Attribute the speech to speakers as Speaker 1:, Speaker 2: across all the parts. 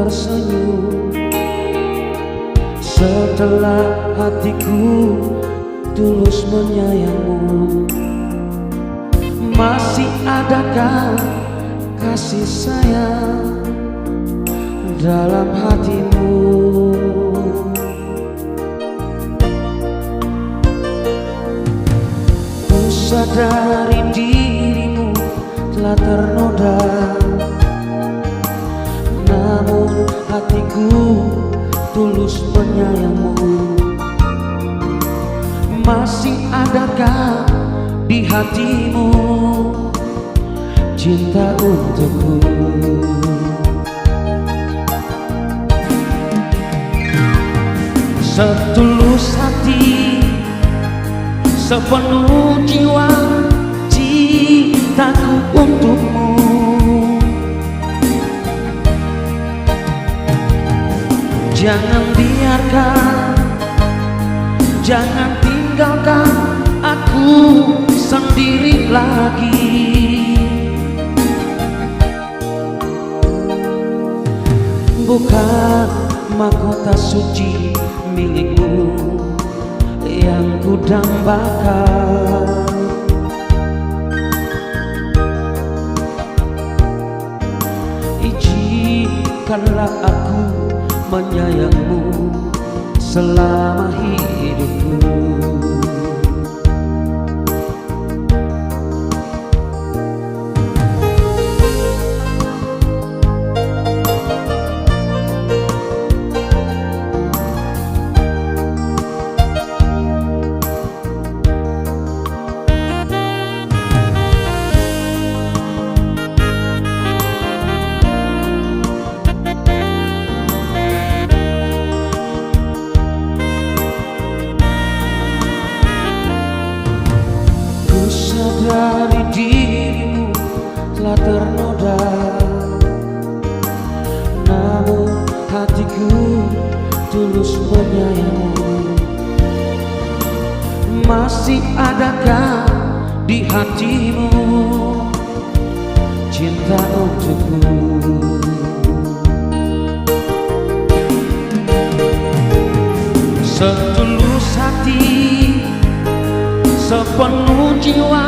Speaker 1: tersenyum setelah hatiku tulus menyayangmu. Masih adakah kasih sayang dalam hatimu? Ku sadari dirimu telah ternoda, namun hatiku tulus menyayangmu. Masih adakah di hatimu cinta untukku? Setulus hati, sepenuh jiwa, cintaku untukmu. Jangan biarkan, jangan tinggalkan aku sendiri lagi. Bukan mahkota suci milikmu yang ku dambakan. Izinkanlah aku menyayangmu selama hidupku. Dari dirimu telah ternoda, namun hatiku tulus menyayangmu. Masih adakah di hatimu cinta untukku? Setulus hati, sepenuh jiwa,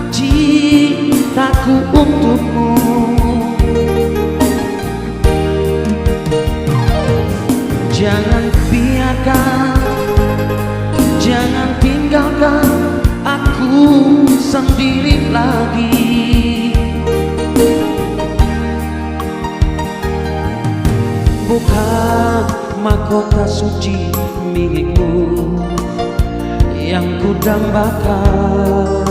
Speaker 1: cintaku untukmu. Jangan biarkan, jangan tinggalkan aku sendiri lagi. Bukan mahkota suci milikmu yang ku dambakan.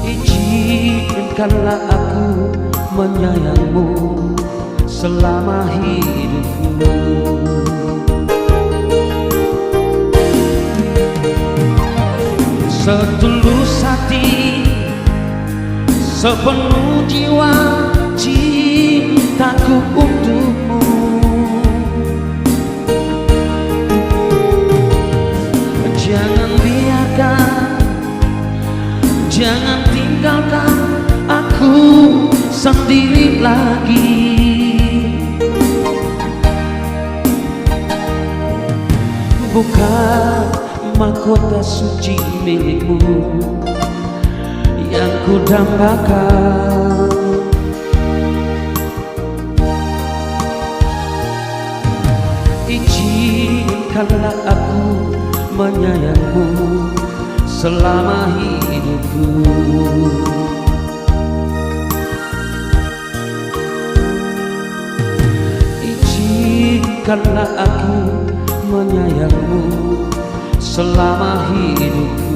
Speaker 1: Izinkanlah aku menyayangmu selama hidupku. Setulus hati, sepenuh jiwa, cintaku untukmu. Jangan biarkan, jangan tinggalkan aku sendiri lagi. Bukan mahkota suci milikmu yang ku dambakan. Izinkanlah aku menyayangmu selama hidupku. Izinkanlah aku menyayangmu selama hidupku.